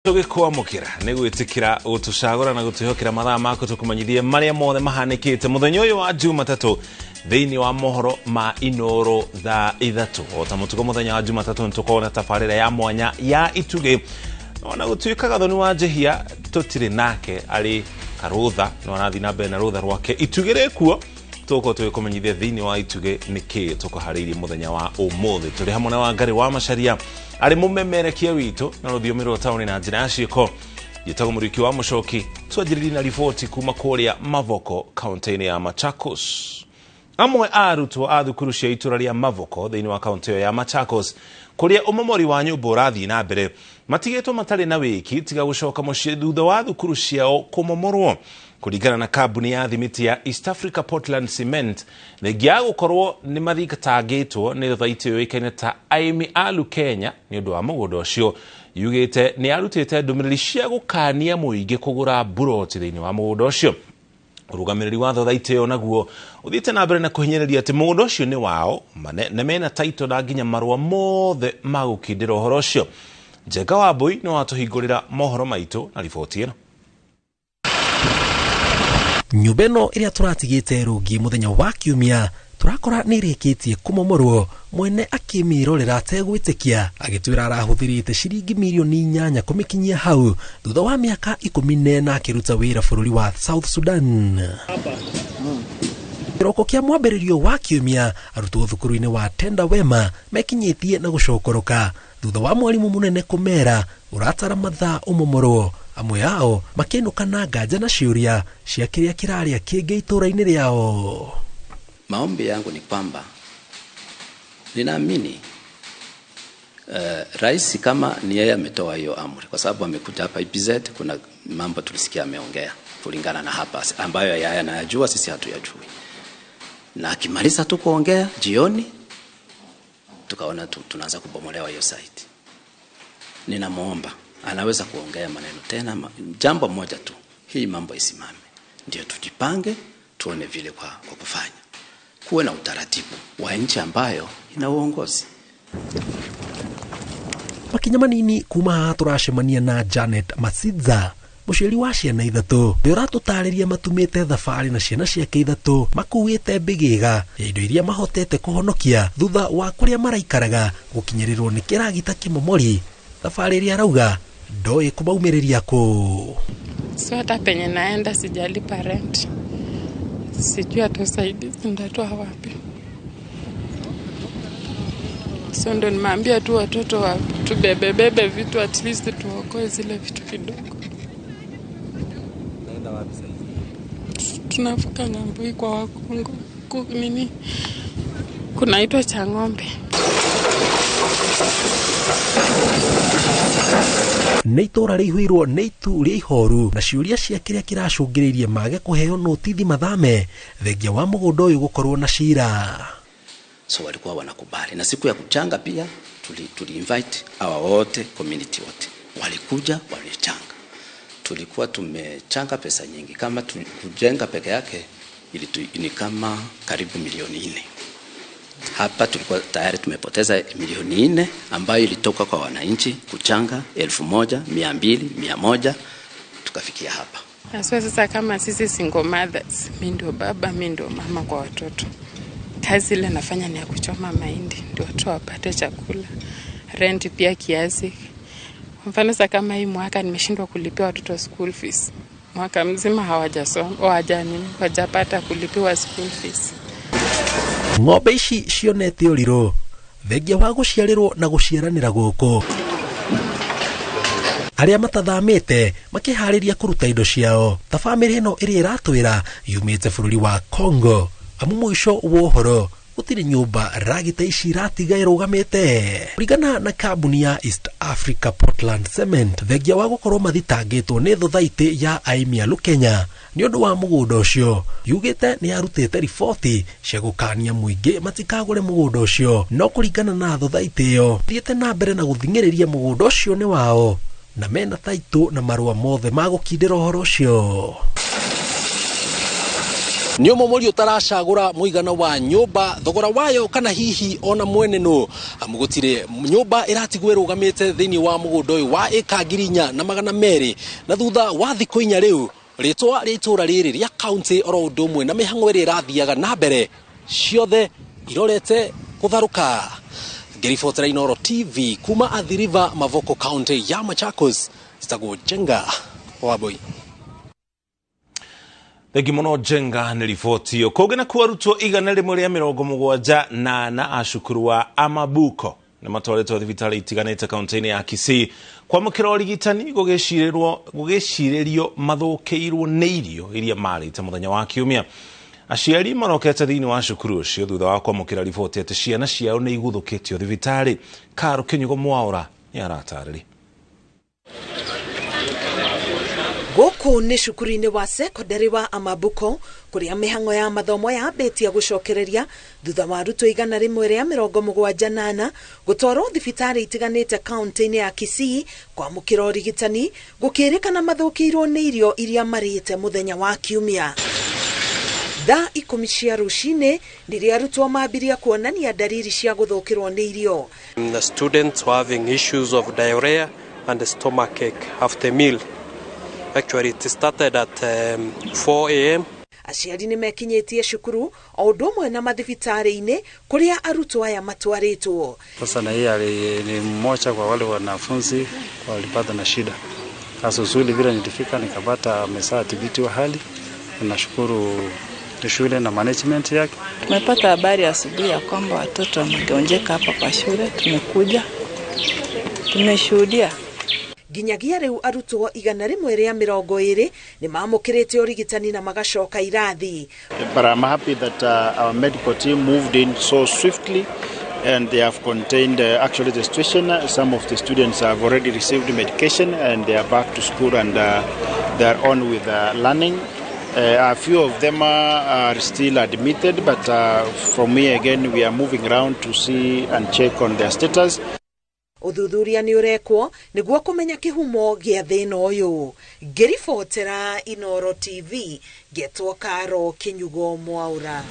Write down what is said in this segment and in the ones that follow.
Tugikuamukira ni gwitikira utucagura na gutihokira mathaa maku tukumanyithie maria mothe mahanikite muthenya uyu wa Jumatatu thiini wa mohoro ma inoro thaa 3 ota mutuko muthenya wa Jumatatu ntukona tafarira ya mwanya ya ituge ona gutuikaga thoni wa jehia tutire nake ari karutha no anathi na bena rutha rwake itugire kuo tuko tukumanyithie thiini wa ituge niki tukuharirie muthenya wa umuthi turi hamwe na Wangari wa Macharia ari mumemerekia wito na rũthiomi rwa tauni na njĩra ya ciĩko gĩtagwo mũriki wa Mũchoki twajĩrĩria na riboti kuma kũrĩa Mavoko kaunti-inĩ ya Machakos. Amwe arutwo a thukuru cia itũra rĩa Mavoko thĩinĩ wa kaunti ya Machakos kũrĩa ũmomori wa nyũmba ũrathiĩ na mbere matigĩtwo matarĩ na wĩki tiga gũcoka mũciĩ thutha wa thukuru ciao kũmomorwo kuringana na kambuni ya thimiti ya East Africa Portland Cement thengia gũkorwo nĩ mathitangĩtwo nĩ thaiti yoĩkaine ta aimi alu Kenya nĩ ũndũ wa mũgũnda ũcio yugĩte nĩ arutĩte ndũmĩrĩri cia gũkania mũingĩ kũgũra buroti thĩinĩ wa mũgũnda ũcio. Ũrũgamĩrĩri wa thaiti ĩyo naguo ũthiĩte na mbere na kũhinyĩrĩria atĩ mũgũnda ũcio nĩ wao na mena taito na nginya marũa mothe ma gũkindĩra ũhoro ũcio. Njenga Wambui nĩ watũhingũrĩra mohoro maitũ na riboti ĩno. Nyũmba ĩno ĩrĩa tũratigĩte rũngi mũthenya wa Kiumia turakora nĩ ĩrĩkĩtie kũmomorwo mwene akĩmĩrorera ategwĩtĩkia agĩtwĩra arahũthĩrĩte ciringi mirioni 8 kũmĩkinyia hau thutha wa mĩaka 14 akĩruta wĩra bũrũri wa South Sudan. Kĩroko kĩa mwambĩrĩrio wa Kiumia arutwo thukuru-inĩ wa Tenda Wema mekinyĩtie na gũcokoroka thutha wa mwarimũ mũnene kũmera ũratara mathaa ũmomorwo. Amwe yao makĩinũka na nganja na ciũria cia kĩrĩa kĩrarĩa kĩngĩ itũra-inĩ rĩao. Maombi yangu ni kwamba ninaamini rais kama ni yeye ametoa hiyo amri, kwa sababu amekuja hapa IPZ, kuna mambo tulisikia ameongea kulingana na hapa ambayo yeye anayajua sisi hatuyajui, na akimaliza tu kuongea jioni tukaona tunaanza kubomolewa hiyo site. Ninamuomba anaweza kuongea maneno tena jambo moja tu, hii mambo isimame, ndio tujipange tuone vile kwa kufanya, kuwe na utaratibu wa nchi ambayo ina uongozi. Makinya manini kuma turacemania na Janet Masidza mũciari wa ciana 3 nĩ ũratũtarĩria matumĩte thabarĩ na ciana ciake 3 makuĩte mbĩgĩga ya indo iria mahotete kũhonokia thutha wa kũrĩa maraikaraga gũkinyĩrĩrwo nĩ kĩragita kĩmomori. Thabarĩ ĩrĩa arauga ndoĩ kũmaumĩrĩria kũ. So hata penye naenda sijalipa rent, sijui atusaidizi ndatoa wapi. So ndo nimeambia tu watoto wa tubebebebe vitu at least tuokoe zile vitu kidogo. Naenda wapi sasa? Tunavuka ng'ambo hii kwa Wakongo nini kunaitwa Chang'ombe. Nĩ itũra rĩihũirwo nĩ itu rĩa ihoru na ciũria cia kĩrĩa kĩracũngĩrĩirie mage kũheo notithi mathame thengia wa mũgũnda ũyũ gũkorwo na cira. So walikuwa wanakubali, na siku ya kuchanga pia tuli invite hawa wote, community wote walikuja walichanga. Tulikuwa tumechanga pesa nyingi, kama kujenga peke yake ni kama karibu milioni 4. Hapa tulikuwa tayari tumepoteza milioni 4 ambayo ilitoka kwa wananchi kuchanga 1,200, 100 tukafikia hapa. Sasa kama sisi single mothers, mimi ndio baba, mimi ndio mama kwa watoto. Kazi ile nafanya ni ya kuchoma mahindi ndio watu wapate chakula. Rent pia kiasi. Mfano sasa kama hii mwaka nimeshindwa kulipia watoto school fees. Mwaka mzima hawajasoma, hawajapata kulipiwa school fees. Ng'ombe ici cionete ũrirũ thengia wa gũciarĩrwo na gũciaranĩra gũkũ. Arĩa matathamĩte makĩharĩria kũruta indo ciao. Ta bamĩrĩ ĩno ĩrĩa ĩratwĩra yumĩte bũrũri wa Congo. Amu mũico wa ũhoro gũtirĩ nyũmba ragita ici iratiga ĩrũgamĩte. Kũringana na kambuni ya East Africa Portland Cement thengia wa gũkorwo mathitangĩtwo nĩ thothaitĩ ya aimi alu Kenya nĩ ũndũ wa mũgũnda ũcio yugĩte nĩ arutĩte riboti cia gũkania mũingĩ matikagũre mũgũnda ũcio, no kũringana na thothaitĩ ĩyo thiĩte na mbere na gũthing'ĩrĩria mũgũnda ũcio nĩ wao na mena taito na marũa mothe ma gũkindĩra ũhoro ũcio. Nio momori utaracagura muigana wa nyumba thogora wayo kana hihi ona mwene no amugutire nyumba iratigwe rugamite thini wa mugundo uyu wa eka 4,200 na thutha wa thiko inya riu ritwa ritura riri ria county oro ndomwe na mihango iri rathiaga na mbere ciothe irorete kutharuka. Ngiribotera Inoro TV kuma Athi River Mavoko County ya Machakos, Stago Jenga Waboi. Thegi muno Jenga nĩ riboti iyo. Kũgena kwa arutwo 178 a cukuru wa Amabuko nĩ matwaretwo thibitarĩ itiganĩte kaunti-inĩ ya Kisii kwamũkĩra ũrigitani gũgĩcirĩrio mathũkĩirwo nĩ irio iria marĩte mũthenya wa Kiumia. Aciari marokete thĩinĩ wa cukuru ũcio thutha wa kwamũkĩra riboti atĩ ciana ciao nĩ iguthũkĩtio thibitarĩ. Karo Kinyugo Mwaura nĩ aratarĩria. Gũkũ nĩ cukuru-inĩ wa secondary wa Amabuko kuria mihango ya mathomo yambitie gucokereria thutha wa arutwo 178 gũtwarwo thibitarĩ itiganĩte kaunti-inĩ ya Kisii kwamũkĩra ũrigitani gũkĩrĩkana mathũkĩirwo nĩ irio iria marĩte mũthenya wa Kiumia. Thaa 10 cia rũcinĩ rĩrĩa arutwo mambirie kuonania dalili cia gũthũkĩrwo nĩ irio. The students were having issues of diarrhea and stomachache after meal. Actually, it started at 4 a.m. Aciari nĩ mekinyĩtie cukuru o ũndũ ũmwe na mathibitarĩ-inĩ kũrĩa arutwo aya matwarĩtwo. Sasa na hii ni mmoja kwa wale wanafunzi walipata na shida. Sasa uzuri vile nilifika nikapata ameshathibitiwa hali. Nashukuru shule na management yake. Tumepata habari asubuhi ya kwamba watoto wamegonjeka hapa kwa shule, tumekuja. Tumeshuhudia. Ginyagia rĩu arutwo 120 nĩ mamũkĩrĩte ũrigitani na magacoka irathi. But I'm happy that our medical team moved in so swiftly and they have contained actually the situation. Some of the students have already received medication and they are back to school and they are on with learning. A few of them are still admitted, but for me again we are moving around to see and check on their status. Uthuthuria nĩ ũrekwo nĩguo kũmenya kĩhumo gĩa thĩna ũyũ. Ngĩribotera Inoro TV, ngetwo Karo Kinyugo Mwaura.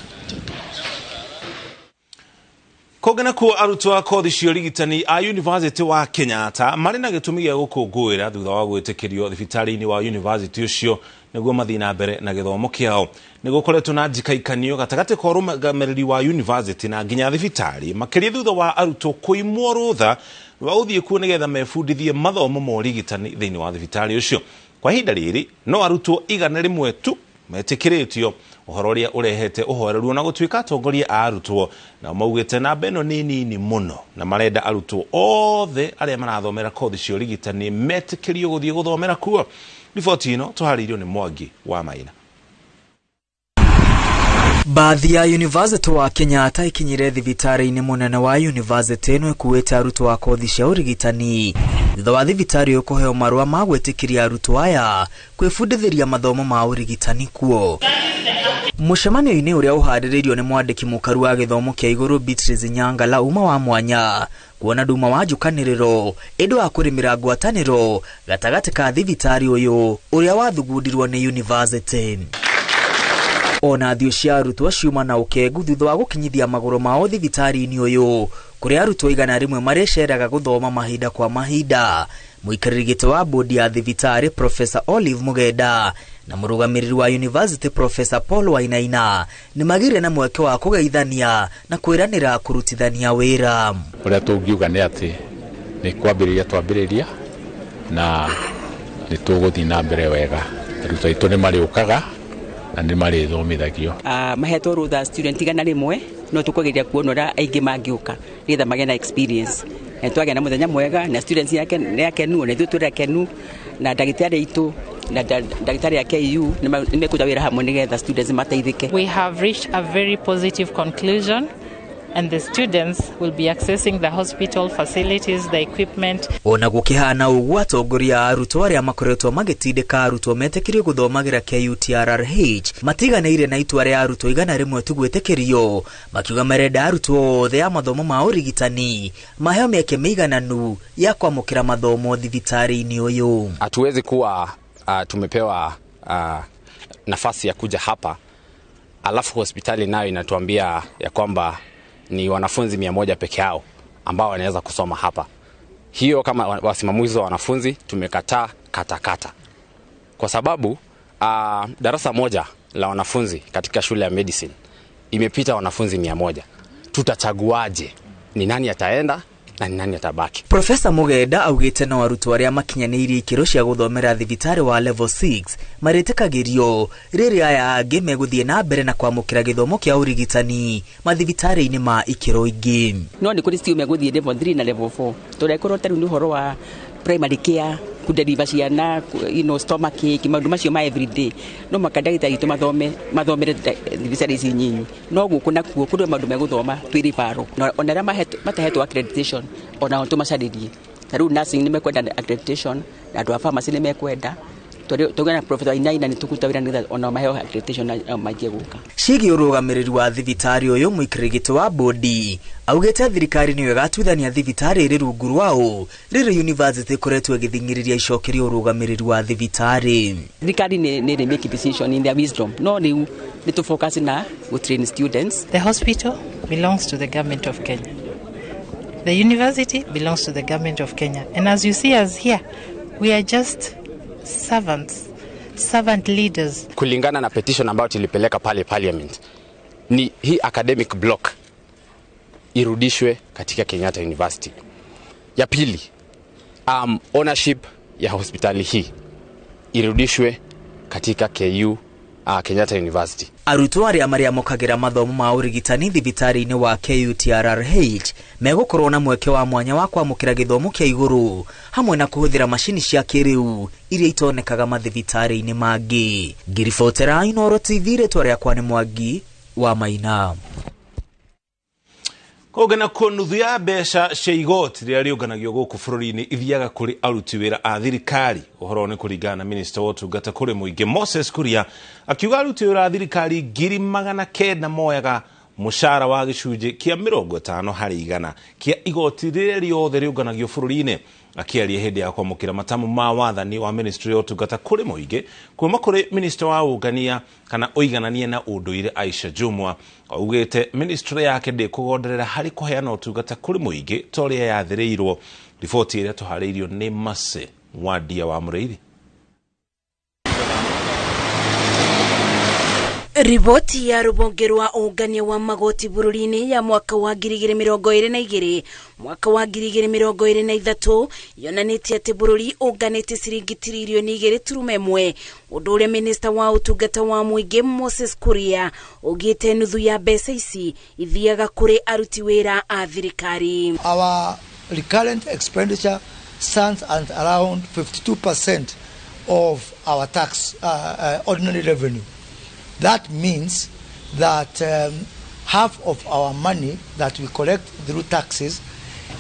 Kũgena kwa arutwo a kothi cia ũrigitani a University wa Kenyatta marĩ na gĩtũmi gĩa gũkũngũĩra thutha wa gwĩtĩkĩrio thibitarĩ-inĩ wa university ũcio nĩguo mathiĩ na mbere na gĩthomo kĩao. Nĩ gũkoretwo na njikaikanio gatagatĩ ka ũrũgamĩrĩri wa university na nginya thibitarĩ makĩria thutha wa arutwo kũimwo rũtha rwa gũthiĩ kuo nĩgetha mebundithie mathomo ma ũrigitani thĩinĩ wa thibitarĩ ũcio. Kwa ihinda rĩrĩ no arutwo 100 tu metĩkĩrĩtio, ũhoro ũrĩa ũrehete ũhoreru na gũtuĩka atongoria a arutwo na maugĩte namba ĩno nĩ nini mũno na marenda arutwo othe arĩa marathomera kothi cia ũrigitani metĩkĩrio gũthiĩ gũthomera kuo. Riboti ĩno tũharĩirio nĩ Mwangi wa Maina. Baadhi ya University wa Kenyatta ikinyire thibitarĩ-inĩ mũnene wa university ĩno ĩkuĩte arutwo a kothi cia ũrigitani thutha wa thibitarĩ ĩyo kũheo marũa ma gwĩtĩkĩria arutwo aya kwĩbundithĩria mathomo ma ũrigitani kuo. Mũcemanio-inĩ ũrĩa ũharĩrĩirio nĩ mwandĩki mũkaru wa gĩthomo kĩa igũrũ Beatrice Nyangala uma wa mwanya kuona nduma wa njukanĩrĩro ĩndũ wa kũrĩmĩra ngwatanĩro gatagatĩ ka thibitarĩ ũyũ ũrĩa wathugundirwo nĩ university. Ona thio cia arutwo ciuma na ũkengu thutha wa gũkinyithia magũrũ mao thibitarĩ-inĩ ũyũ kũrĩa arutwo 100 marĩceraga gũthoma mahinda kwa mahinda. Mũikarĩri gĩtĩ wa bodi ya thibitarĩ Professor Olive Mugenda na mũrũgamĩrĩri wa university Professor Paul Wainaina nĩ magire na mweke wa kũgeithania na kwĩranĩra kũrutithania wĩra. Ũrĩa tũngiuga nĩ atĩ nĩ twambĩrĩria na nĩ tũgũthiĩ na mbere wega. Arutwo aitũ nĩ marĩũkaga na nĩ marĩthomithagio. Mahetwo rũtha student 100 no tũkũgeria kuona ũrĩa aingĩ mangĩũka nĩgetha magĩe na experience. Twagĩa na mũthenya mwega na students yake nĩ akenu na ithuĩ tũrĩ akenu na ndagĩtarĩ aitũ na ndagĩtarĩ ya KU nĩ mekuja wĩra hamwe nĩgetha students mateithĩke. We have reached a very positive conclusion and the students will be accessing the hospital facilities, the equipment. Ona gũkĩhana ũguo atongoria arutwo arĩa makoretwo magĩtindĩka arutwo metĩkĩrio gũthomagĩra KUTRRH matiganĩire na itua rĩa arutwo 100 tu gwĩtĩkĩrio makiuga marenda arutwo othe a mathomo ma ũrigitani maheo mĩeke mĩigananu ya kwamũkĩra mathomo thibitarĩ-inĩ ũyũ. Hatuwezi kuwa tumepewa nafasi ya kuja hapa alafu hospitali nayo inatuambia ya kwamba ni wanafunzi 100 peke yao ambao wanaweza kusoma hapa. Hiyo kama wasimamizi wa wanafunzi tumekataa katakata. Kwa sababu darasa moja la wanafunzi katika shule ya medicine imepita wanafunzi 100. Tutachaguaje ni nani ataenda na ni nani atabaki? Profesa Mugenda augite na arutwo aria makinyanĩirie ikĩro cia gũthomera thibitarĩ wa level 6 maretĩkagĩrio rĩrĩa aya angĩ megũthiĩ na mbere na kwamũkĩra gĩthomo kĩa ũrigitani mathibitarĩ-inĩ ma ikĩro ingĩ. No nĩ kũrĩ still megũthiĩ level 3 na level 4. Tũrekorwo tarĩ nĩ ũhoro wa primary care, kudeliver ciana, stomach ache, maũndũ macio ma everyday. No makandagĩtarĩ aitũ mathomere thibitarĩ ici nyinyi. No gũkũ nakuo kũrĩ maũndũ megũthoma twĩrĩ baro. Ona arĩa matahetwo accreditation ona tũmacarĩrie. Tarĩu nursing nĩ mekwenda accreditation, na andũ a pharmacy nĩ mekwenda. Tugena professor Inaina ni tukuta wira nitha ona maheo accreditation na magie guka. Shigi urugamiriri wa thibitarĩ uyu mwikirigito wa bodi augite thirikari niyo gatuithania thibitarĩ iri rungu rwao riri university koretwo githingiriria icokerio urugamiriri wa thibitarĩ. Thirikari ni make decision in their wisdom. No ni to focus na to train students. The hospital belongs to the government of Kenya. The university belongs to the government of Kenya. And as you see us here, we are just servant leaders. Kulingana na petition ambayo tulipeleka pale parliament, ni hii academic block irudishwe katika Kenyatta University. Ya pili, ownership ya hospitali hii irudishwe katika KU Kenyatta University. Arutwo aria maria mokagira mathomo ma urigitani thibitarĩ-inĩ wa KUTRRH megũkorwo na mweke wa mwanya wa kwamũkĩra gĩthomo kĩa igũrũ hamwe na kũhũthĩra macini cia kĩrĩu iria itonekaga mathibitarĩ-inĩ mangĩ. Ngiribotera Inooro TV, rĩtwa rĩakwa nĩ Mwangi wa Maina. Kũgana kũnuthu ya mbeca cia igoti rĩrĩa rĩũnganagio gũkũ bũrũri-inĩ ithiaga kũrĩ aruti wĩra a thirikari. Ũhoro nĩ kũringana na Minister wa Ũtungata kũrĩ mũingĩ Moses Kuria akiuga aruti wĩra a thirikari 900 moyaga mũcara wa gĩcunjĩ kĩa 50 harĩ igana kĩa igoti rĩrĩa rĩothe rĩũnganagio bũrũri-inĩ. Akiaria hĩndĩ ya kwamũkĩra matamu ma wathani wa Ministry ya Ũtungata kũrĩ mũingĩ kuuma kũrĩ Minister wa Ũngania kana ũiganania na ũndũire Aisha Jumwa, augĩte ministry yake ndĩkũgonderera harĩ kũheana ũtungata kũrĩ mũingĩ ta ũrĩa yathĩrĩirwo. Riboti ĩrĩa tũharĩirio nĩ Mase Mwadia wa Mũrĩithi. Riboti ya rũhonge rwa ũngania wa magoti bũrũri-inĩ ya mwaka wa 2022 mwaka wa 2023 yonanĩtie atĩ bũrũri ũnganĩte ciringi tiririoni 2.1, ũndũ ũrĩa Minister wa Ũtungata wa Mũingĩ Moses Kuria augĩte nuthu ya mbeca ici ithiaga kũrĩ aruti wĩra a thirikari. Our recurrent expenditure stands at around 52% of our tax ordinary revenue. That means that half of our money that we collect through taxes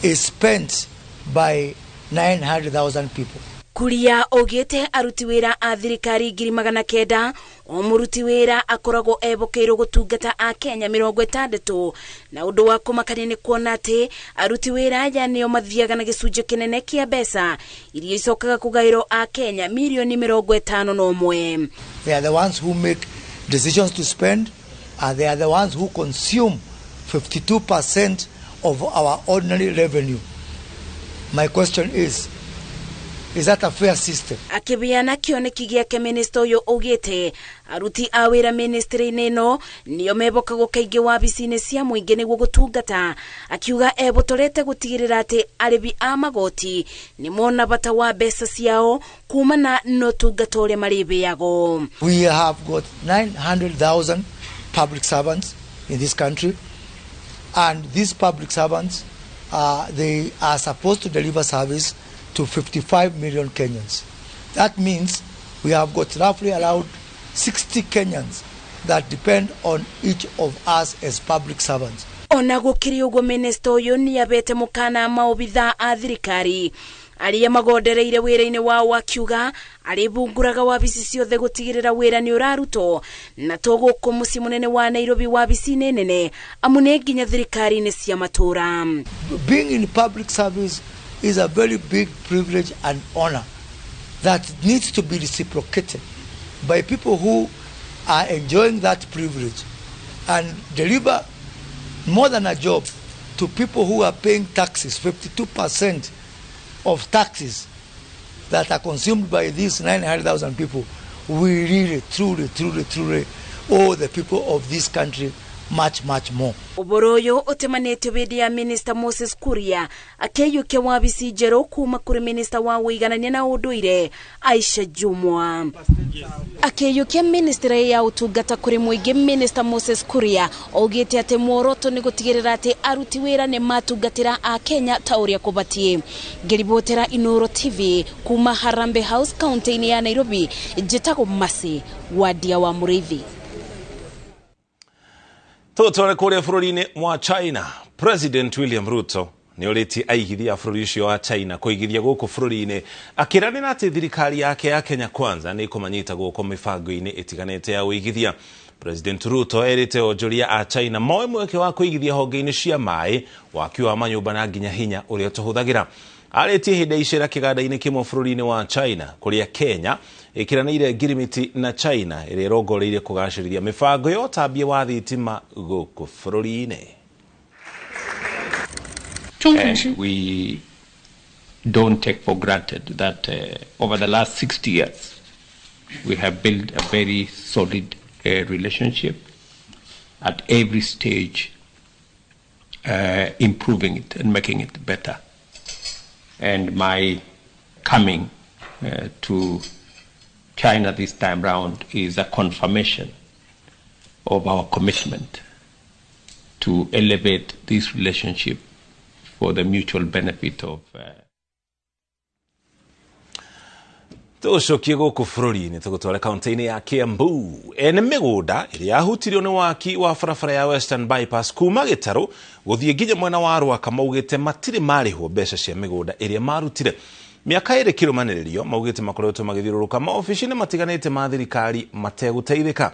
is spent by 900,000 people. Kuria ogete aruti wĩra a thirikari 900 o muruti wĩra akoragwo ebokeirwo gũtungata a Kenya 60, na ũndũ wa kũmakania nĩ kuona atĩ aruti wĩra aya nĩo mathiaga na gĩcunjĩ kĩnene kĩa mbeca iria icokaga kũgaĩrwo a Kenya milioni 51. They are the ones who make decisions to spend, and they are the ones who consume 52% of our ordinary revenue. My question is that a fair system? Akibiana kioneki giake Minister uyu ugite aruti a wĩra ministry-inĩ ĩno nĩo mebokago kaingĩ wabici-inĩ cia mũingĩ nĩguo gũtungata, akiuga ebotorete gũtigĩrĩra atĩ arĩbi a magoti nĩ mona bata wa mbeca ciao kumana na ũtungata ũrĩa marĩbeago. We have got 900,000 public servants in this country, and these public servants they are supposed to deliver service to 55 million Kenyans. That means we have got roughly around 60 Kenyans that depend on each of us as public servants. Ona gũkĩrĩ ũguo Minister ũyũ nĩ abete mũkana maobitha a thirikari arĩa magondereire wĩra-inĩ wao, akiuga arĩbunguraga wabici ciothe gũtigĩrĩra wĩra nĩ ũrarutwo, na to gũkũ mũciĩ mũnene wa Nairobi wabici-inĩ nene amu nĩ nginya thirikari-inĩ cia matũra. Being in public service is a very big privilege and honor that needs to be reciprocated by people who are enjoying that privilege and deliver more than a job to people who are paying taxes, 52% of taxes that are consumed by these 900,000 people. We really, truly owe the people of this country much more. Uboroyo otemanete wedi ya Minister Moses Kuria akeyukia wabisi jero kuma kuri Minister wa wiganania na unduire Aisha Jumwa. Akeyukia Minister ya utugata kuri muigi Minister Moses Kuria ogete ate mworoto ni gutigirira ate aruti wira ne matugatira a Kenya tauria kubatie. Geribotera Inoro TV kuma Harambe House County ya Nairobi jitago masi wadia wa Murithi. Tutore kuria bururi-ini mwa China, President William Ruto ni oriti aigithia bururi ucio wa China kuigithia guku bururi-ini akiranira ati thirikari yake ya Kenya Kwanza ni kumanyita guku mibango-ini itiganete ya uigithia. President Ruto erite onjoria a China moe mweke wa kuigithia honge-ini cia mai wakiwa manyumba na nginya hinya uria tuhuthagira. Areti hinde icera kiganda-ini kimwe bururi-ini wa China kuria Kenya ikiranire ngirimiti na China ire rogoreire kugacirithia mibango yo tabia wa thitima guku bururi-ini. And we don't take for granted that over the last 60 years we have built a very solid relationship at every stage, improving it and making it better. And my coming to China this time round is a confirmation of our commitment to elevate this relationship for the mutual benefit of Tucokie guku bururi-ini tugutware kaunti-ini ya Kiambu. Ene migunda iria yahutirio ni waki wa barabara ya Western Bypass kuma Gitaru guthie nginya mwena wa Rwaka maugite matire marihwo mbeca cia migunda iria marutire. Miaka iri kirumaniririo maugite makoretwo magithiururuka maofici-ini matiganite ma thirikari mateguteithika.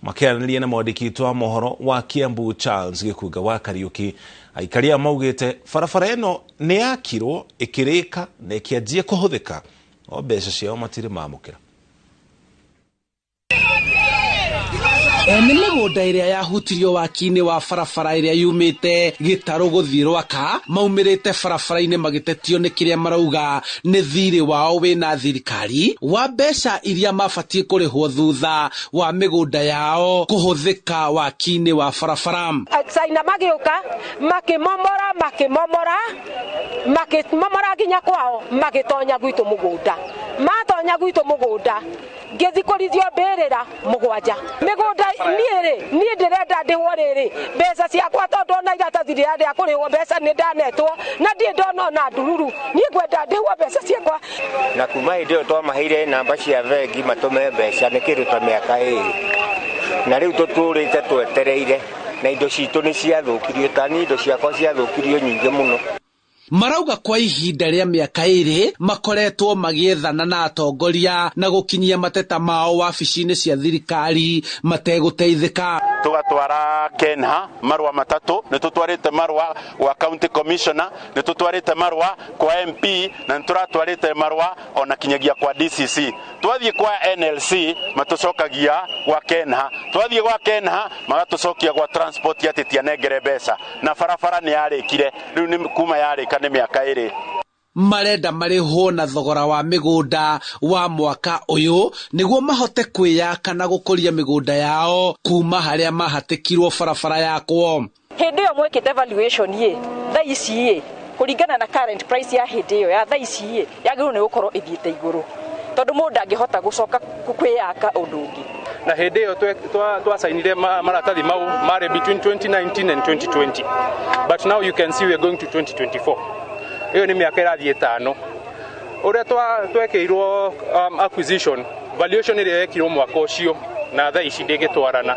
Makiaraniria na mwandiki wa mohoro wa Kiambu Charles Gikuga wa Kariuki aikaria maugite barabara ino ni yakirwo ikirika na ikianjia kuhuthika o mbeca ciao matire mamukira. Ene migunda iria yahutirio waki-ini wa barabara iria yumite Gitaru guthii Rwaka maumirite barabara-ini magitetio ni kiria marauga ni thiri wao wina thirikari wa mbeca iria mabatie kurihwo thutha wa migunda yao kuhuthika waki-ini wa barabara. China magiuka makimomora nginya kwao magitonya gwitu mugunda matonya gwitu mugunda ngithikurithio mbirira mugwanja migunda nie ndirenda ndihwo riri mbeca ciakwa tondu ona iratathi rĩa kurihwo mbeca ni ndanetwo na ndie ndona na ndururu nie ngwenda ndihwo mbeca ciakwa na kuma hindi ĩyo twamaheire namba cia bengi matume mbeca nĩ kĩndũ ta mĩaka ĩrĩ na rĩu tũtũrĩte twetereire na indo citũ nĩ ciathũkirio tani indo ciakwa ciathũkirio nyingĩ mũno. Marauga kwa ihinda rĩa miaka ĩrĩ makoretwo magiethana na atongoria na gukinyia mateta mao wabici-ini cia thirikari mateguteithika. Tugatwara Kenha marwa matatu ni tutwarite marwa wa county commissioner ni tutwarite marwa kwa MP na turatwarite marwa ona kinyagia kwa DCC. Twathie kwa NLC matucokagia kwa Kenha, twathie kwa Kenha magatucokia kwa transport yatitia negere mbeca na barabara ni yarikire riu ni kuma yarika ni miaka ĩrĩ. Marenda marihwo na thogora wa migunda wa mwaka uyu niguo mahote kwiyaka na gukuria migunda yao kuma haria mahatikirwo barabara yakwo. Hindi yo mwekite valuation ye tha ici ye kuringana na current price ya hindi yo ya tha ici ye yagirwo ni gukorwo ithiite iguru tondu mundu angihota gucoka kwiyaka undu ungi. Na hindi yo twasainire maratathi mau mare between 2019 and 2020, but now you can see we are going to 2024. Hiyo ni miaka irathie 5 uria twekirwo acquisition valuation ire yekirwo mwaka ucio na tha ici ndigitwarana.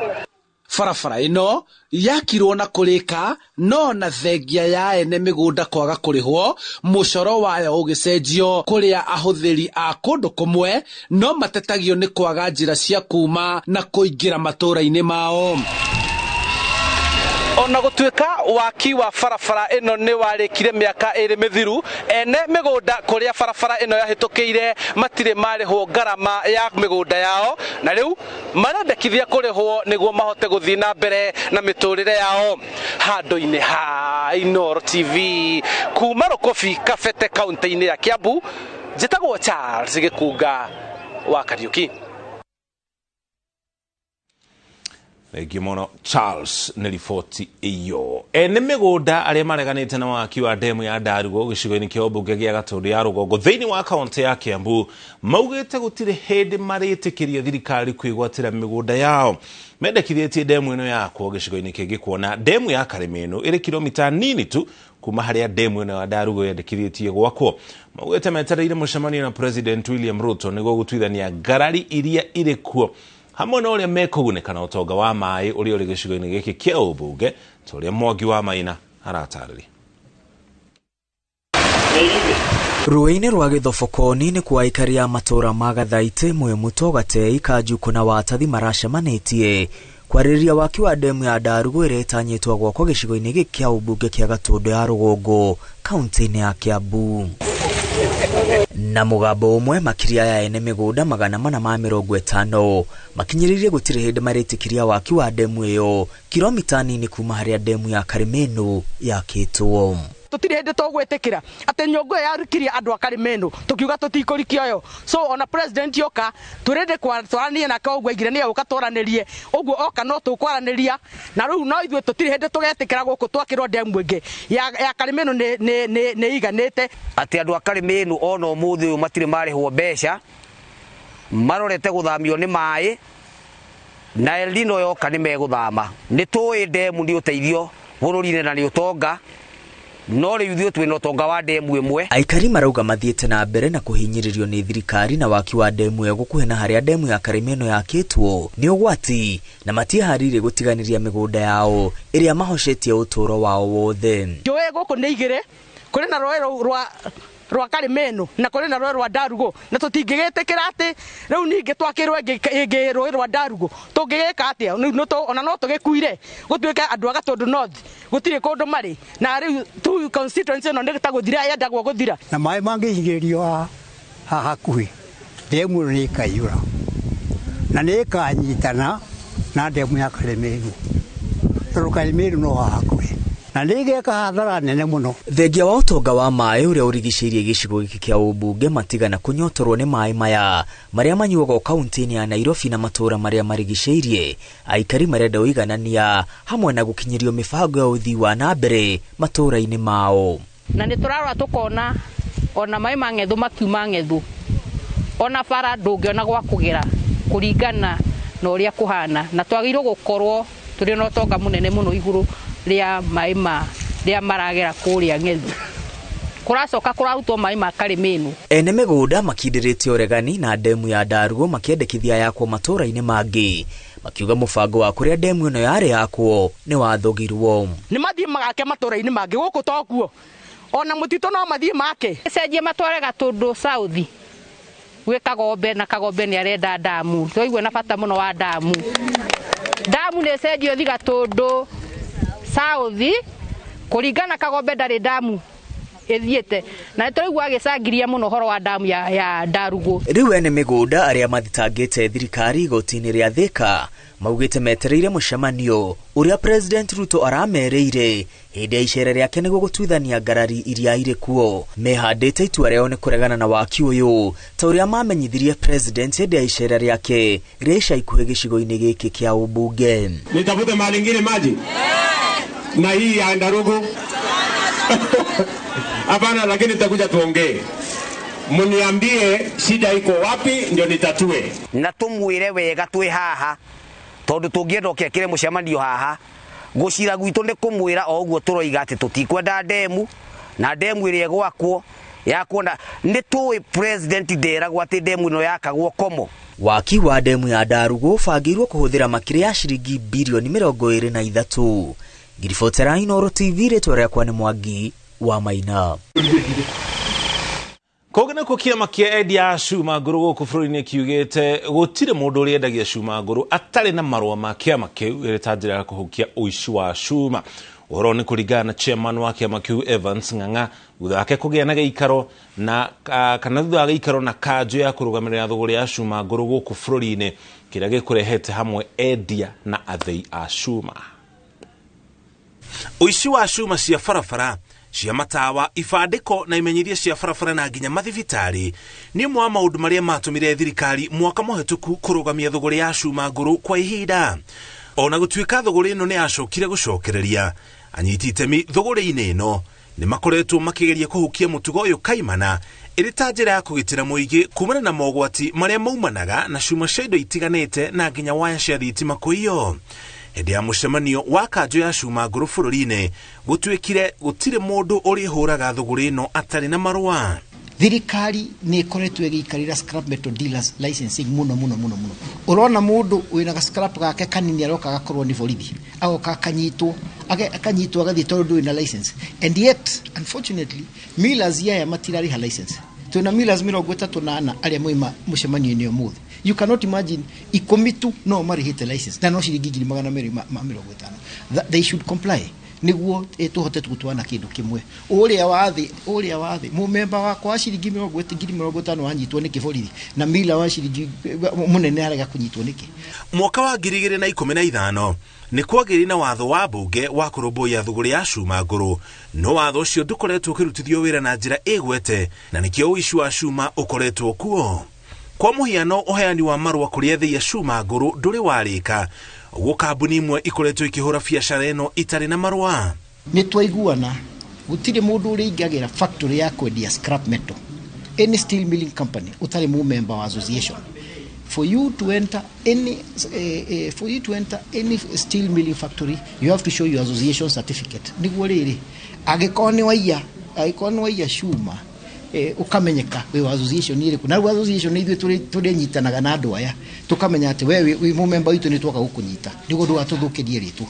Barabara ino yakirwo na kurika no na thengia ya ene migunda kwaga kurihwo mucoro wayo ugicenjio kuria ahuthiri a kundu kumwe no matetagio ni kwaga njira cia kuma na kuingira matura-ini mao. ona gũtuĩka waki wa barabara ĩno nĩ warĩkire mĩaka ĩrĩ mĩthiru, ene mĩgũnda kũrĩa barabara ĩno yahĩtũkĩire matirĩ marĩhwo ngarama ya mĩgũnda yao, na rĩu marendekithia kũrĩhwo nĩguo mahote gũthiĩ na mbere na mĩtũrĩre yao. Handũ-inĩ ha Inooro TV kuma Rũkobi Kabete kaunti-inĩ ya Kiambu, njĩtagwo Charles Gĩkunga wa Kariuki. Thengiũ mũno Charles nĩ riboti iyo. Ene mĩgũnda arĩa mareganĩte na waki wa ndemu ya Ndarugo gĩcigo-inĩ kĩa ũmbunge gĩa Gatũndũ ya Rũgongo thĩinĩ wa kaunti ya Kiambu maugĩte gũtirĩ hĩndĩ marĩtĩkĩria thirikari kwĩgwatĩra mĩgũnda yao. Mendekithĩtie ndemu ĩno yakwo gĩcigo-inĩ kĩngĩ, kuona ndemu ya Karĩmĩnũ ĩrĩ kilomita nini tu kuma harĩa ndemu ĩno ya Ndarugo yendekithĩtie gwakwo. Maugĩte metereire mũcemanio na President William Ruto nĩguo gũtuithania ngarari iria irĩ kuo hamwe na ũrĩa mekũgunĩka na ũtonga wa maĩ ũrĩa ũrĩ gĩcigo-inĩ gĩkĩ kĩa ũmbunge, ta ũrĩa Mwangi wa Maina aratarĩria. Rũĩ-inĩ rwa Gĩthobokoni nĩ kwa aikari a matũũra ma Gathaitĩ, Mwĩmuto, Gatei, Kanjuku na Watathi maracemanĩtie kwarĩrĩria waki wa ndemu ya Ndarugo ĩrĩa ĩtanyĩtwo gwakwo gĩcigo-inĩ gĩkĩ kĩa ũmbunge kĩa Gatũndũ ya Rũgongo kaunti-inĩ ya Kiambu. Na mũgambo ũmwe makĩria ya ene mĩgũnda 450 makinyĩrĩirie gũtirĩ hĩndĩ marĩtĩkĩria waki wa ndemu ĩyo kilomita nini kuma harĩa ndemu ya Karĩmĩnũ yakĩtwo. Tutiri hende tugwĩtĩkĩra atĩ nyũngũ yarikirie andũ a Karĩmĩnũ tukiuga tutikũrikia yo. So ona president yoka turende kwaranĩria nake ũguo aigire nĩ ũka twaranĩrie ũguo oka no tukwaranĩria na rĩu no ithuĩ tutiri hende tugetĩkĩra gũkũ twakĩrwo ndemu ĩngĩ ya Karĩmĩnũ nĩ iganĩte atĩ andũ a Karĩmĩnũ ona ũmũthĩ ũyũ matirĩ marĩhwo mbeca, marorete gũthamio nĩ maĩ na Eldino yoka nĩ megũthama. Nĩ tũĩ ndemu nĩ ũteithio bũrũri-inĩ na nĩ ũtonga, no rĩu ithuĩ twĩna ũtonga wa ndemu ĩmwe. Aikari marauga mathiĩte na mbere na kũhinyĩrĩrio nĩ thirikari na waki wa ndemu ĩyo gũkuhĩ na harĩa ndemu ya Karĩmĩnũ yakĩtwo nĩ ũgwati na matiĩharĩirie gũtiganĩria mĩgũnda yao ĩrĩa mahocetie ũtũũro wao wothe. Njũĩ gũkũ nĩ igĩrĩ, kũrĩ na rũĩ rwa Karĩmĩnũ na kũrĩ na rũĩ rwa Ndarugo, na tũtingĩgĩtĩkĩra atĩ rĩu ningĩ twakĩrwo ĩngĩ rũĩ rwa Ndarugo tũngĩgĩka atĩa? Ona no tũgĩkuire gũtuĩka andũ a Gatũndũ North gũtirĩ kũndũ marĩ, na rĩu tu constituency ĩno nĩ ta gũthira yendagwo gũthira. Na maĩ mangĩhingĩrio haha hakuhĩ ndemu nĩ ĩkaiyũra na nĩ ĩkanyitana na ndemu ya Karĩmĩnũ, tondũ Karĩmĩnũ no hakuhĩ na nĩgeka hathara nene mũno. Thengia wa ũtonga wa maĩ ũrĩa ũrigicĩirie gĩcigo gĩkĩ kĩa ũmbunge matigana kũnyotorwo nĩ maĩ maya marĩa manyuagwo kaunti-inĩ ya Nairobi na matũũra marĩa marigicĩirie. Aikari marenda ũiganania hamwe na gũkinyĩrio mĩbango ya ũthii wa na mbere matũũra-inĩ mao. Na nĩ tũrarora tũkona ona maĩ ma ng'ethu makiuma ng'ethu, ona bara ndũngĩona gwa kũgera kũringana na ũrĩa kũhana, na twagĩrĩirwo gũkorwo tũrĩ na ũtonga mũnene mũno igũrũ rĩa maĩ rĩa maragera kũrĩa ng'ethu, kũracoka kũrarutwo maĩ ma Karĩmĩnũ. Ene mĩgũnda makindĩrĩtie ũregani na ndemu ya Ndarugo makĩendekithia yakwo matũũra-inĩ mangĩ, makiuga mũbango wa kũrĩa ndemu ĩno yarĩ yakwo nĩ wathogirwo. Nĩ mathiĩ magake matũũra-inĩ mangĩ gũkũ tokuo, ona mũtitũ no mathiĩ make cenjie matware Gatũndũ South gwĩ Kagombe, na Kagombe nĩ arenda damu. Tũigwe na bata mũno wa damu. Damu nĩ cenjio thi Gatũndũ South kũringana Kagombe ndarĩ damu ethiĩte, na tũigua agĩcangiria mũno horo wa damu ya Ndarugo. Rĩu ene mĩgũnda arĩa mathitangĩte thirikari igoti-inĩ rĩa Thĩka maugĩte metereire mũcemanio ũrĩa President Ruto aramerĩire hĩndĩ ya icera rĩake nĩguo gũtuithania ngarari iria irĩ kuo. Mehandĩte itua rĩao nĩ kũregana na waki ũyũ ta ũrĩa mamenyithirie President hĩndĩ ya icera rĩake rĩa ica ikuhĩ gĩcigo-inĩ gĩkĩ kĩa ũmbunge. Nitafute mahali ingine maji na hii ya Ndarugo hapana, lakini tutakuja tuongee, muniambie shida iko wapi ndio nitatue na tumwire wega twĩ haha, tondu tũngĩenda ũkĩakĩre mũcemanio haha gũcira gwitũ nĩ kũmwĩra o ũguo tũroiga atĩ tũtikwenda ndemu na ndemu ĩrĩa gwakwo yakuona nĩ tũĩ President nderagwo atĩ ndemu ĩno yakagwo komo. Waki wa ndemu ya Ndarugo ũbangĩirwo kũhũthĩra makĩria ya ciringi bilioni 23. Ngiribotera Inooro TV, rĩtwa rĩakwa nĩ Mwangi wa Maina. Kogana ko kiama kia edia shuma nguru guku bururi-ini kiugite gutire mundu uri endagia shuma nguru atari na marua ma kiama kiu irita njira ya kuhukia uici wa shuma. Uhoro ni kuringana na chairman wa kiama kiu Evans Ng'ang'a thutha wake kugia na giikaro na kana thutha wa giikaro na kanjo ya kurugamirira thogori ya shuma nguru guku bururi-ini kiria gikurehete hamwe endia na athei a shuma. Uici wa shuma cia barabara, cia matawa, ibandiko na imenyithia cia barabara na nginya mathibitari ni mwa maundu maria matumire thirikari mwaka muhituku kurugamia thogori ya shuma nguru kwa ihinda. Ona gutuika thogori ino ni yacokire gucokereria, anyiti itemi thogori-ini ino ni makoretwo makigeria kuhukia mutugo uyu kaimana iri ta njira ya kugitira muigi kumana na mogwati maria maumanaga na shuma cia indo itiganite na nginya waya cia thitima kuiyo. Hĩndĩ ya mũcemanio wa kanjo ya shuma nguru bururi-ini gũtuĩkire gũtirĩ mũndũ ũrĩhũraga thogori ino atari na marũa. Thirikari nĩ ĩkoretwo ĩgĩikarĩra scrap metal dealers licensing muno. Ũrona mũndũ wĩna scrap gake kanini aroka agakorwo nĩ borithi, agoka akanyitwo agathiĩ tondũ ndũrĩ na license. And yet unfortunately millers yaya matirarĩha license. Twĩna millers 34 arĩa moima mũcemanio-inĩ ũmũthĩ. You cannot imagine ikomitu no marihite license na no ciringi 250. They should comply niguo tuhote gutwana kindu kimwe. Uria wathi mumemba wakwa wa ciringi 250 wanyitwo ni kiborithi na mila wa ciringi munene arega kunyitwo niki. Mwaka wa 2015 ni kwagiri na watho wa bunge wa kurumbuya thogori ya shuma nguru, no watho ucio ndukoretwo ukirutithio wira na njira igwete na nikio uici wa shuma ukoretwo kuo. Kwa muhiano uheani wa marua kuri athei a shuma nguru nduri warika, uguo kambuni imwe ikoretwo ikihura biacara ino itari na marua. Ni twaiguana gutire mundu uri ingagira factory ya kwendia scrap metal, any steel milling company utari mu member wa association. For you to enter any steel milling factory, you have to show your association certificate. Niguo riri agikoni waiya shuma ukamenyeka we wa association iriku na association ni ithuĩ tũrĩ nyitanaga na andũ aya tukamenya ati we wi mu member witu ni twoka gukunyita niguo ndũgatũthũkĩrie ritũ.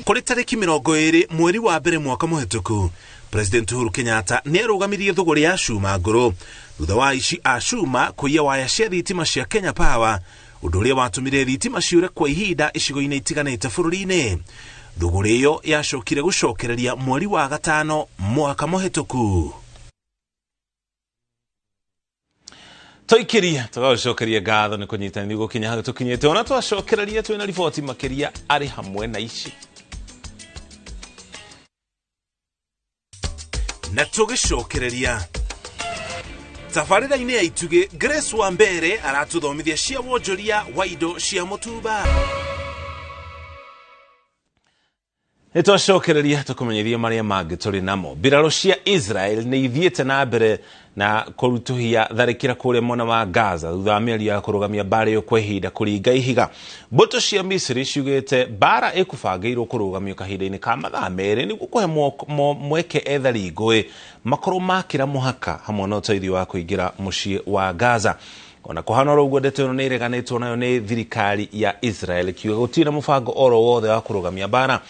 Kuri tariki 20 mweri wa mbere mwaka muhituku, President Uhuru Kenyatta ni arugamirie thogori ya shuma nguru thutha wa aici a shuma kuiya waya cia thitima cia Kenya Power, ũndũ ũrĩa watumire thitima ciure kwa ihinda icigo-inĩ itiganĩte bũrũri-inĩ. Thogori iyo yacokire gucokereria mweri wa gatano mwaka muhituku. Toikiria tugacokeria ngatho ni kunyitanĩra gukinya haha tukinyĩte, ona twacokereria twina riboti makiria ari hamwe na ici na tugicokereria tabarĩra-inĩ ya ituge. Grace Wambere aratuthomithia cia wonjoria wa indo cia mutumba. Nitwacokereria tukumenyithia maria mangĩ tũrĩ namo. Mbirarũ cia Israel nĩ ithiĩte na mbere na kurutuhia tharĩkĩra kũrĩa mwena wa Gaza thutha wa mĩario ya kũrũgamia mbara ĩyo kwa ihinda kũringa ihiga. Mbũtũ cia Misiri ciugĩte mbara ĩkũbangĩirwo kũrũgamio kahinda-inĩ ka mathaa merĩ nĩguo kũhe mweke ethari ngũĩ makorwo makĩra mũhaka hamwe na ũteithio wa kũingĩra mũciĩ wa Gaza. Ona kuhana ũguo ndeto ĩno nĩ ĩreganĩtwo nayo nĩ thirikari ya Israel kiuga gũtirĩ na mũbango oro wothe wa kũrũgamia mbara.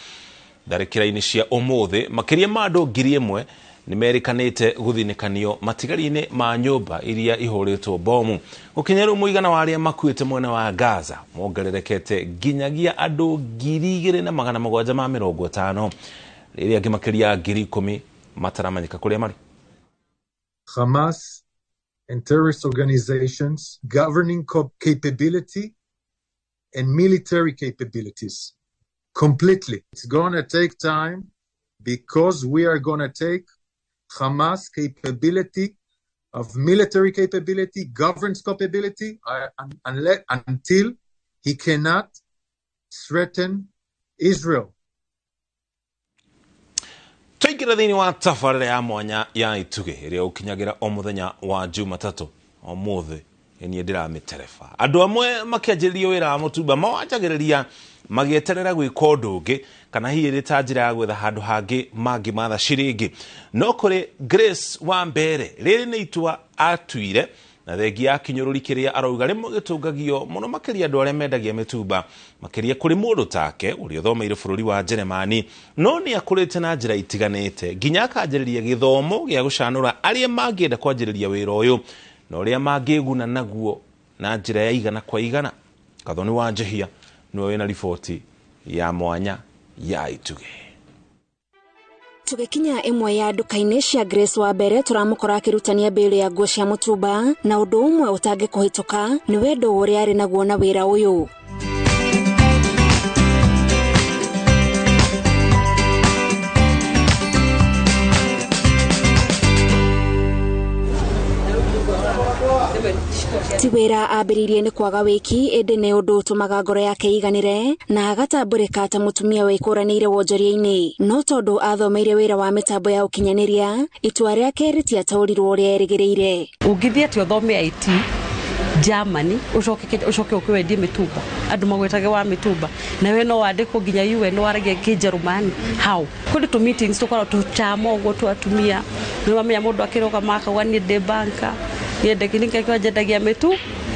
Tharĩkĩra-inĩ cia ũmũthĩ makĩria ma andũ 1,000 nĩ merikanĩte gũthinĩkanio matigari-inĩ ma nyũmba iria ihũrĩtwo bomu. Gũkinya rĩu mũigana wa arĩa makuĩte mwena wa Gaza mongererekete nginyagia andũ 2,750 rĩrĩa angĩ makĩria 10,000 mataramanyika kũrĩa marĩ. Hamas and terrorist organizations governing capability and military capabilities. Completely. It's going to take time because we are going to take Hamas capability of military capability, governance capability, until he cannot threaten Israel. Tũingĩra thĩinĩ wa tabarĩra ya mwanya ya ituge ĩrĩa ũkinyagira o mũthenya wa Jumatatũ ũmũthĩ niĩ ndiramĩtereba. Andũ amwe makĩanjĩrĩria wĩra wa mũtumba mawanjagĩrĩria magĩeterera gwĩka ũndũ ũngĩ kana hihi ĩrĩ ta njĩra ya gwetha handũ hangĩ mangĩmatha ciringi. No kũrĩ Grace Wambere rĩrĩ nĩ itua atuire na thengi ya kinyururi kiria arauga rimwe gitungagio muno makiria andu aria mendagia mitumba makiria kuri mundu take uri uthomeire bururi wa Jeremani no ni akurite na njira itiganite nginya akanjiriria githomo gia gucanura aria mangienda kwanjiriria wira uyu na uria mangiguna naguo na njira ya igana kwa igana. Kathoni wa Njehia niwe wina riboti ya mwanya ya ituge. Tugekinya imwe ya nduka-ini cia Grace wa mbere turamukora akirutania mbere ya nguo cia mutumba na undu umwe utange kuhituka ni wendo uria ari naguo na wira uyu. Tiwira ambiririe ni kwaga wiki ende ne undu tumaga ngoro yake iganire na agatamburika ta mutumia wikuranire wonjoria-ini no tondu athomeire wira wa mitambo ya ukinyaniria itua riake ritiataurirwo uria erigiriire. Ungithia ti uthome IT Germany ucoke ukwendie mitumba andu magwetage wa mitumba na we no wandikwo nginya UN waragia Kijerumani how kuri tu meetings tukora tuchama ugo twatumia ni wamenya mundu akiroga maka ni de banka yende kininga kwa jendagia mitu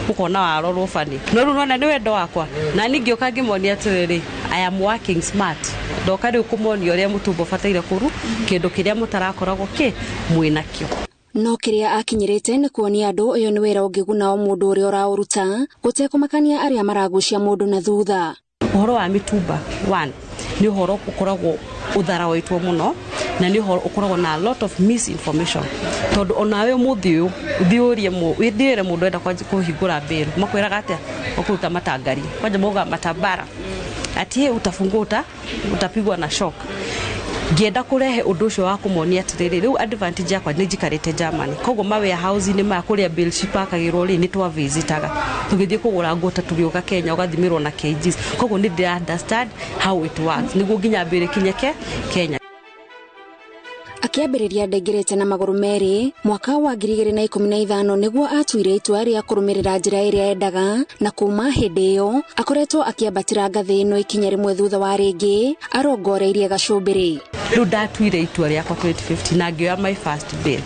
ukona warorwo fani no runo ni wendo wakwa na ningi ukangimonia atiriri I am working smart ndokari ukumonia uria mutumba fataire kuru kindu kiria mutarakoragwo ki mwinakio. No kiria akinyirite ni kuonia andu uyu ni wira ungiguna o mundu uria urauruta gutekumakania aria maragucia mundu na thutha. Uhoro wa mitumba 1 ni uhoro ukoragwo utharawaitwo muno na ni uhoro ukoragwo na a lot of misinformation tondu onawe muthiu thiurie withiire mundu enda kwanji kuhingura bill makwiraga atia ukuruta matangari kwanja moga matabara ati utafunguta utapigwa na shock. Gienda kurehe undu ucio wa kumonia atiriri riu advantage yakwa ni njikarite Germany koguo mawe house ni makuria bill shipakagirwo ri ni twa visitaga tugithie kugura ngota tugioka Kenya ugathimirwo na kgs koguo ni understand how it works niguo nginya mbere kinyeke Kenya. Akiambiriria ndengerete na maguru meri mwaka wa 2015 niguo atuire itua ria kurumirira njira iria endaga na kuma hindi iyo akoretwo akiambatira ngathi ino ikinya rimwe thutha wa ringi arongoreirie gacumbiri. Riu ndatuire itua riakwa 2015 na ngioya my first bill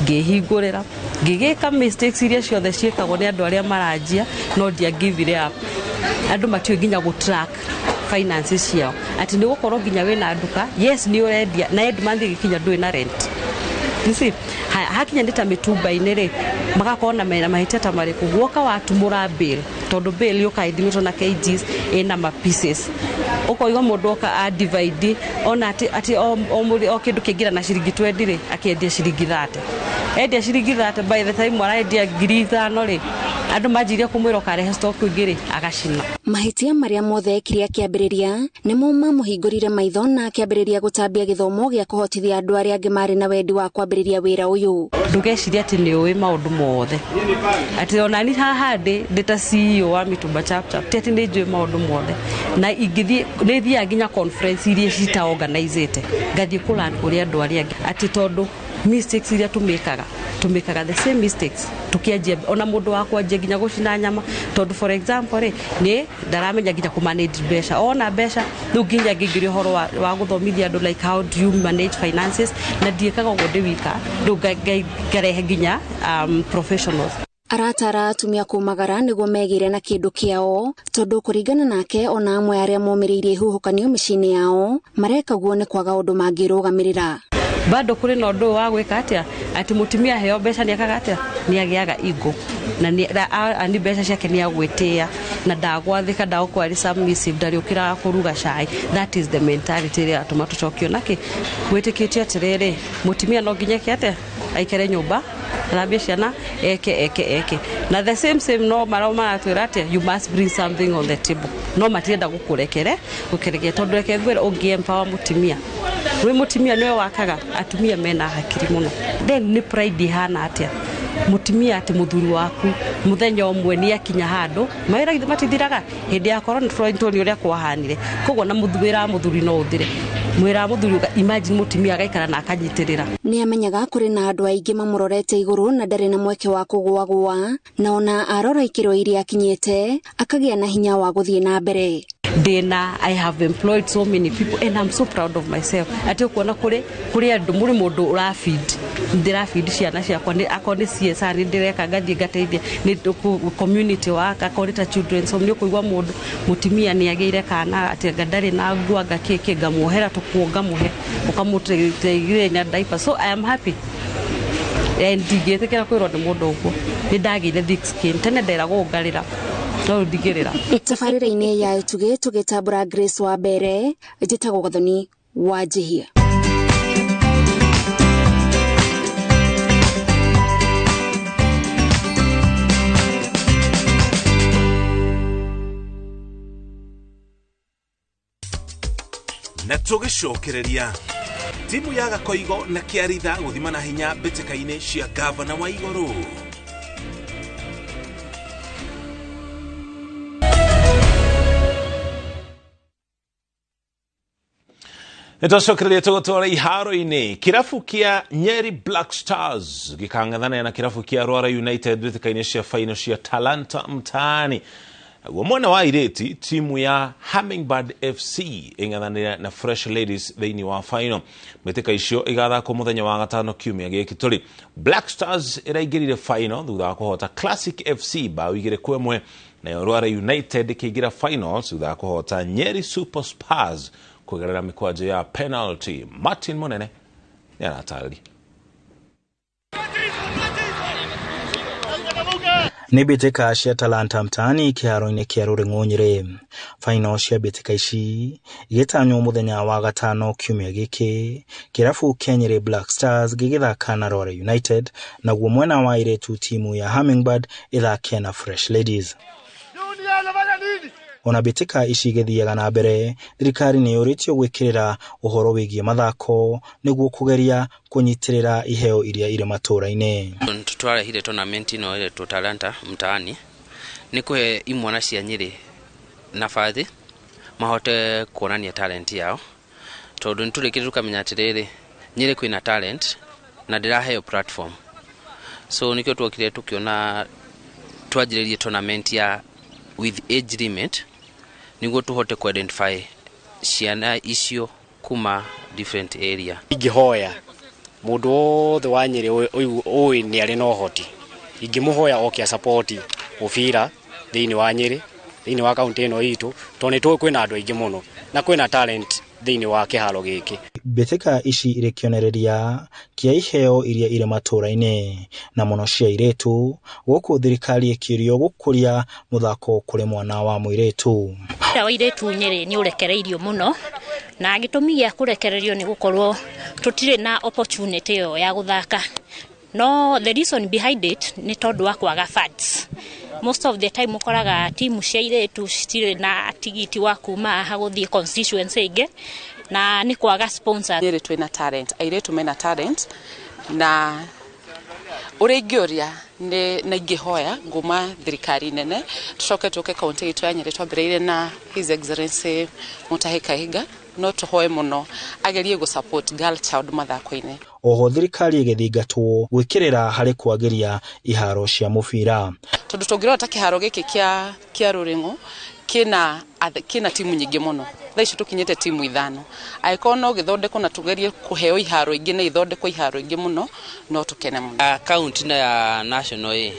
ngihingurira ngigika mistakes iria ciothe ciekagwo ni andu aria maranjia no dia give it up andu matio nginya go track finances ciao ati ni gukorwo nginya wina nduka yes ni urendia na end month gikinya ndui na rent you see hakinya ndita mitumba inere magakona mera mahitia ta mariku guoka watumura bill tondu bill yuka idimito na kgs ina ma pieces ukoiga mundu oka a divide ona ati o kindu kingira na ciringi 20 ri akiendia ciringi 30 endia ciringi 30 by the time waraendia ngiri 5 ri andu majiria kumwira karehe stock ingiri agacina. Mahitia maria mothe ekire akiambiriria nimo mamuhingurire maitho na akiambiriria gutambia githomo gia kuhotithia andu aria angi mari na wendi wa kwambiriria wira uyu. Ndugeciria ati ni uwi maundu mothe ati ona ni haha ndi ta CEO wa mitumba chapter ati ni njui maundu mothe na ingithie ni thia nginya conference iria cita organizete ngathie kulan uria andu aria angi ati tondu mistakes iria tumekaga the same mistakes tukianjia ona mundu wa kwanjia nginya gucina nyama tondu for example ni ndaramenya nginya ku manage besha ona besha riu nginya ngingiri horo wa guthomithia andu like how do you manage finances na ndiekaga uguo ndi wika riu ngarehe nginya professionals. Aratara atumia kumagara niguo megire na kindu kiao tondu kuringana nake ona amwe aria momiririe huhukanio micini yao mareka guo ni kwaga undu mangirugamirira. Bado kuri no ndo wa gwika atia ati mutumia heo besha ni akaga atia ni agiaga igo na ni besha ciake ni agwetia na ndagwathika ndakwari submissive ndari ukira kuruga cai. That is the mentality ria atuma tucokio naki gwitikitie atiriri mutumia no nginyeke atia aikere nyumba rabia ciana eke na the same no maroma atwira atia you must bring something on the table no matienda gukurekere tondu reke ngwira ungiempower mutumia we mutumia niwe wakaga atumia mena hakiri muno then ni pride hana atia mutumia ati muthuri waku muthenya omwe ni akinya handu mawira githe matithiraga hindi ya corona twaintoni uria kwahanire koguo na muthuri no uthire mwira muthuri imagine mutumia agaikara na akanyitirira. Ni amenyaga kuri na andu aingi mamurorete iguru na ndari na mweke wa kugwa na ona arora ikiro iria akinyete akagia na hinya wa guthie na mbere. Dena, I have employed so many people and I'm so proud of myself. Ati kuona kule andu muri mundu ura feed. Ndira feed ciana ciakwa ni akoni CSR ndireka gathie gateithia ni community work akorita children so ni kuigwa mundu mutimia ni ageire kana ati gadari na nguanga keke ngamuhera tukuonga muhe ukamuteigire na diaper. So I am happy. And ndigetekera kwirwo ni mundu uguo ni ndagire thick skin tene nderagwo ngarira no ndigirira tabarira-ini ya tugetambura Grace wa mbere njitagwo Gathoni wa Njihia. Na tugicokereria timu ya Gakoigo na Kiaritha guthima na hinya mbitĩka-inĩ cia gavana wa igũrũ. Nĩtũcokereria tũgũtwara iharo-inĩ kirabu kia Nyeri Black Stars gĩkang'ethanĩra na kirabu kia Rwara United mbitĩka-inĩ cia final cia Talanta mtaani. Naguo mwena wa airĩti timu ya Hummingbird FC ing'ethanĩra na Fresh Ladies thĩinĩ wa final. Mbĩtĩka icio igathakwo mũthenya wa gatano kiumia gĩkĩ tũrĩ. Black Stars ĩraingĩrire final thutha wa kũhota Classic FC bao 2-1, nayo Rwara United ĩkĩingĩra final thutha wa kũhota Nyeri Super Spurs kũgerera mĩkwanjo ya penalty. Martin Munene nĩaratarĩria. Nĩ mbĩtĩka cia Talanta mtaani kĩharo-inĩ kĩa Rũrĩng'ũ Nyĩrĩ. Final cia mbĩtĩka ici igĩtanywo mũthenya wa gatano kiumia gĩkĩ, kĩrabu kĩa Nyeri Black Stars gĩgĩthaka na Rwara United, naguo mwena wa airĩtu timu ya Hummingbird ĩthake na Fresh Ladies. Ona mbĩtĩka ici igĩthiaga na mbere, thirikari nĩ yũrĩtio gwĩkĩrĩra ũhoro wĩgiĩ mathako nĩguo kũgeria kũnyitĩrĩra iheo iria irĩ matũũra-inĩ. Tũtwarehire tournament ĩno ĩretwo Talanta mtaani nĩ kũhe imwana cia Nyeri nabathi mahote kuonania talent yao, tondũ nĩtũrĩkĩte tũkamenya atĩrĩrĩ Nyeri kwĩna talent na ndĩraheo platform. So nĩkĩo twokire tũkĩona twanjĩrĩrie tournament ya with age limit niguo tuhote ku identify ciana icio kuma different area. Ingihoya mundu wothe wa Nyeri uyu ni ari no hoti ingimuhoya okia support mubira thiini wa Nyeri thiini wa county ino itu toni tu kwina andu aingi muno na kwina talent thiini wa kiharo giki. Mbĩtĩka ici irĩ kĩonereria kĩa iheo iria irĩ matũũra-inĩ na mũno cia airĩtu, gũkũ thirikari ĩkĩũrio gũkũria mũthako kũrĩ mwana wa mũirĩtu. Wa airĩtu Nyeri nĩ ũrekereirio mũno, na gĩtũmi gĩa kũrekererio nĩ gũkorwo tũtirĩ na opportunity yo ya gũthaka. No the reason behind it nĩ tondũ wa kwaga funds. Most of the time ukoraga timu cia airĩtu citirĩ na tigiti wa kuma hagũthiĩ constituency ingĩ na ni kwaga sponsor. Nyeri twina talent, airĩtu mena talent, na uri ingĩũria na ingĩhoya nguma thirikari nene tucoke tũke county itu ya Nyeri twambĩrĩire na His Excellency Mutahi Kahiga no tuhoe muno agerie gu support girl child mathako-inĩ. Oho thirikari ĩgĩthingatwo gwĩkĩrĩra harĩ kwagĩria iharo cia mũbira, tondũ tũngĩrora ta kĩharo gĩkĩ kĩa Rũrĩng'ũ kina timu nyingĩ muno. Thaa ici tũkinyĩte timu 5. Angĩkorwo no gĩthondekwo na tugerie kũheo iharo ingĩ na ithondekwo iharo ingĩ muno no tũkene muno. County na ya national